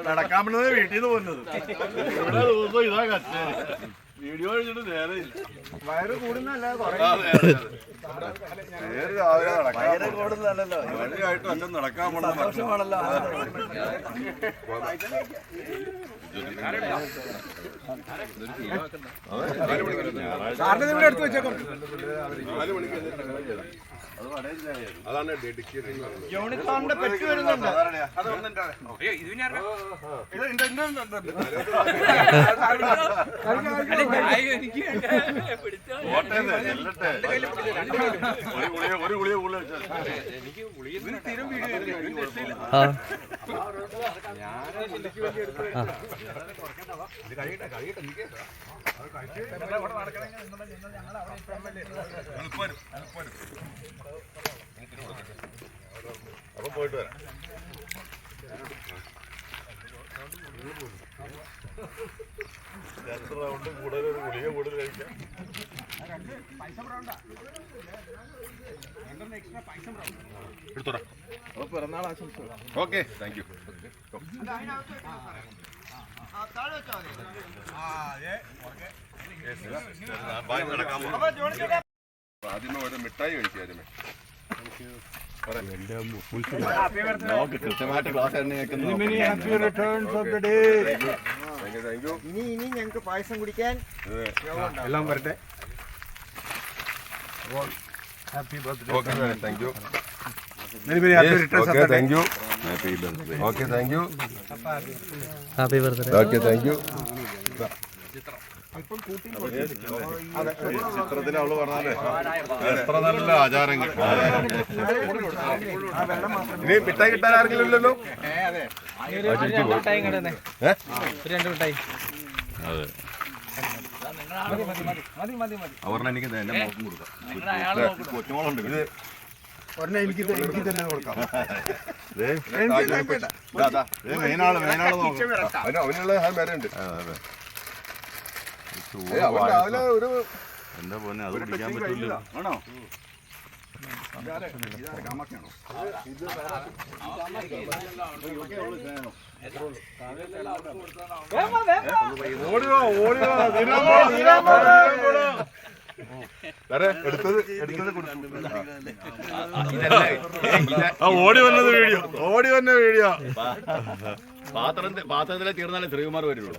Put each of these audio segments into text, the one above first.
നടക്കാൻ പറ്റുന്നത് വീട്ടിൽ നിന്ന് പോകുന്നത് ദിവസം ഇതാ കച്ചേ വീഡിയോ കഴിച്ചിട്ട് നേരെ വയറ് കൂടുന്നല്ല നടക്കാൻ പോണല്ലോ. എടുത്തു വെച്ചേക്കും. അതാണ് യൂണിക്കോണിന്റെ പെറ്റ് വരുന്നുണ്ട്. ഒരു ഗുളിക അപ്പൊ പോയിട്ട് വരാം. എത്ര റൗണ്ട് കൂടുതൽ ഒരു ഗുളിക കൂടുതൽ കഴിക്കാം. എടുത്തോടാ. പിറന്നാൾ ആശംസ. Okay, thank you. ആദ്യമേ ഒരു മിഠായി കഴിക്കാരുമേ. കൃത്യമായിട്ട് ക്ലാസ് ഇനി ഞങ്ങൾക്ക് പായസം കുടിക്കാൻ എല്ലാം വരട്ടെ. Happy birthday. Okay, thank you. Okay, thank you. Okay, thank you. Happy birthday. Okay, thank you. ചിത്രത്തിൽ അവള് പറഞ്ഞാലേ എത്ര നല്ല ആചാരങ്ങൾ. ഇനി മിഠായി കിട്ടാൻ ആരെങ്കിലും ഇല്ലല്ലോ. അവരുടെ എനിക്ക് എന്നെ നോക്കും കൊടുക്കാം. കൊച്ചുമോളുണ്ട്. ഇത് എനിക്ക് തന്നെ കൊടുക്കാം. മെയിനാള് അവനുള്ള വരെ ഉണ്ട്. എന്താ പോന്നെ അത് പിടിക്കാൻ പറ്റില്ല. ആണോ? ഓടി വന്ന വീഡിയോ പാത്രത്തിലെ തീർന്നാലേ ശ്രീകുമാർ വരുള്ളൂ.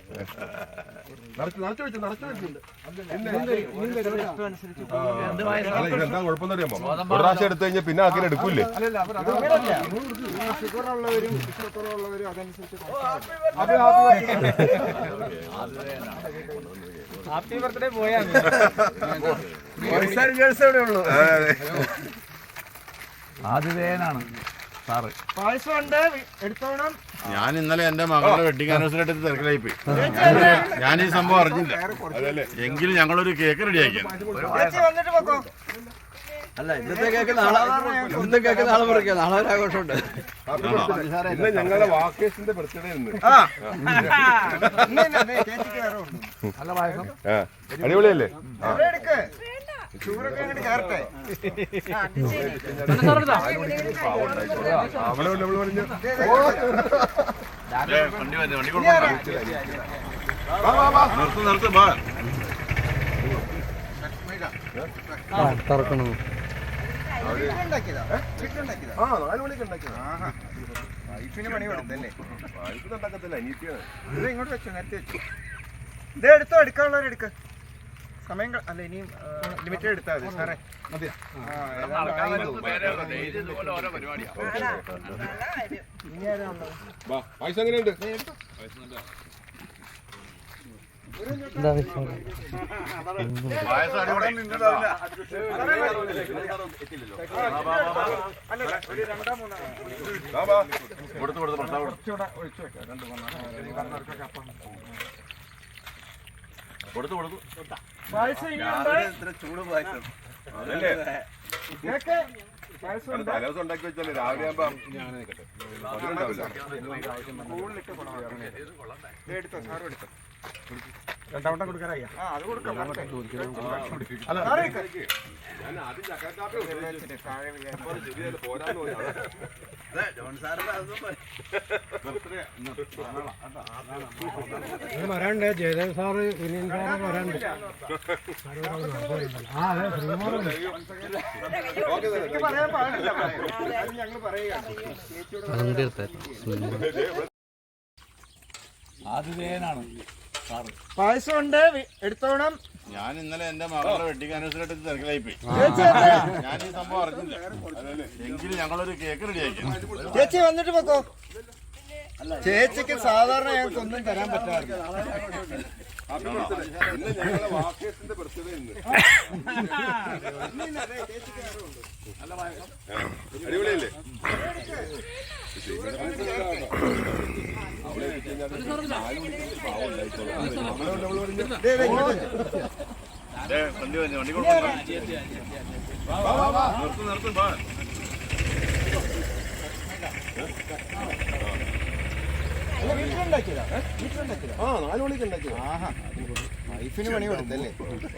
എന്താ കുഴപ്പമെന്ന് അറിയാമോ? ഒരു പ്രാവശ്യം എടുത്തു കഴിഞ്ഞാൽ പിന്നെ ആക്കിനെ എടുക്കൂല്ലേ? ഹാപ്പി ബർത്ത്ഡേ പോയാ ആതിഥേയനാണ് സാറ്. പായസം ഉണ്ട്, എടുത്തോണം. ഞാൻ ഇന്നലെ എന്റെ മകളുടെ വെഡിങ് ആനിവേഴ്സറി ആയിട്ട് തിരക്കിലായി പോയി. ഞാൻ ഈ സംഭവം അറിഞ്ഞില്ല. എങ്കിലും ഞങ്ങളൊരു കേക്ക് റെഡിയാക്കി. അല്ല, ഇന്നത്തെ കേക്ക് നാളെ മുറിക്കാം. നാളെ ഒരു ആഘോഷമുണ്ട്. ഞങ്ങളുടെ വാക്കേഷിന്റെ ബർത്ത്ഡേ അടിപൊളിയല്ലേ? തുറക്കണോ? ഇങ്ങോട്ട് വെച്ചോ, നേരത്തെ വെച്ചു. ഇത് എടുത്തോ, എടുക്കാനുള്ളവരെടുക്ക. സമയം അല്ല, ഇനിയും ലിമിറ്റഡ് എടുത്താൽ മതി സാറേ. പായസം എങ്ങനെയുണ്ട്? ചൂട് പായസം തലേദിവസം ഉണ്ടാക്കി വെച്ചാലേ രാവിലെ ആകുമ്പോ എടുത്തോ, സാറും എടുത്തോ. രണ്ടാമത്തെ കൊടുക്കാറായി അത് കൊടുക്കാം വരാണ്ട് ജയദേവ് സാറ് വിനീൻ സാറ് വരാണ്ട് പറയാൻ പാടില്ല ഞങ്ങൾ പറയുക ആതിഥേയനാണ് പായസം ഉണ്ട് എടുത്തോണം. ഞാൻ ഇന്നലെ എന്റെ മകളുടെ വെഡിങ് ആനിവേഴ്സറി തിരക്കിലായി പോയി. ഞാൻ ഈ സംഭവം അറിഞ്ഞില്ല. എങ്കിലും ഞങ്ങളൊരു കേക്ക് റെഡിയാക്കി. ചേച്ചി വന്നിട്ട് വെക്കോ. ചേച്ചിക്ക് സാധാരണ ഞങ്ങൾക്ക് ഒന്നും തരാൻ പറ്റാറില്ല. അടിപൊളിയല്ലേ? വണ്ടി വണ്ടി നിർത്തും പാ. ആ 4 മണിക്ക് ഉണ്ടാക്കിയത്. വൈഫിന് പണി കൊടുത്തല്ലേ?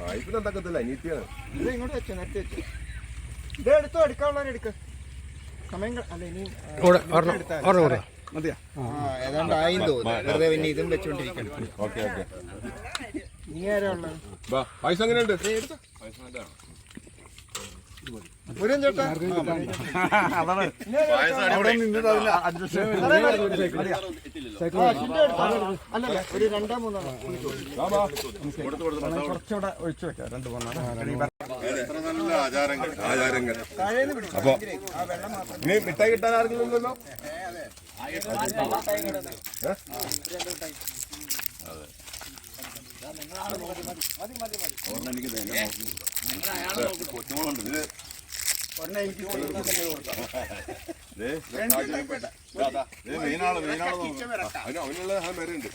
വൈഫിന് ഉണ്ടാക്കത്തില്ല, അനീത്തിയാണ്. ഇത് ഇങ്ങോട്ട് വെച്ചോ, നേരത്തെ വെച്ചോ. ഇത് എടുത്തോ, എടുക്കാനുള്ളവരെടുക്ക. സമയം അല്ല ഇനി ഏതാണ്ട് ആയിന്ന് തോന്നുന്നു. വെറുതെ പിന്നെ ഇതും വെച്ചോണ്ടിരിക്കണം. Okay okay. നീ ആരാ ഉള്ളത്? പൈസ എങ്ങനെയുണ്ട്? മുരുകൻ ചേട്ടാ അല്ലല്ല ഒരു 2-3 കുറച്ചുകൂടെ ഒഴിച്ചു വെക്കാം. 2-3 ആചാരങ്ങൾ താഴേന്ന് പിടിച്ചു. അപ്പൊ ഇനി മിഠായി കിട്ടാൻ ആർക്കെങ്കിലും ഇല്ലല്ലോ? അവനുള്ള പേരുണ്ട്.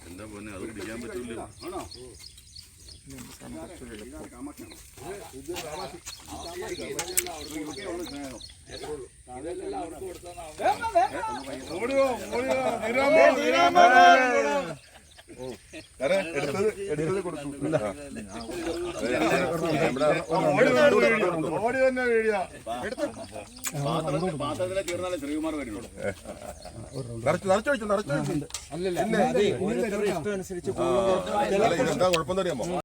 എന്താ പോലെ അത് പിടിക്കാൻ പറ്റൂല. എടുത്തത് കൊടുത്തു. ഓടി തന്നെ വീഡിയോ നിറച്ചൊഴിച്ചു. അല്ലല്ല ഇഷ്ടം അനുസരിച്ച് എന്താ കുഴപ്പം അറിയാമോ?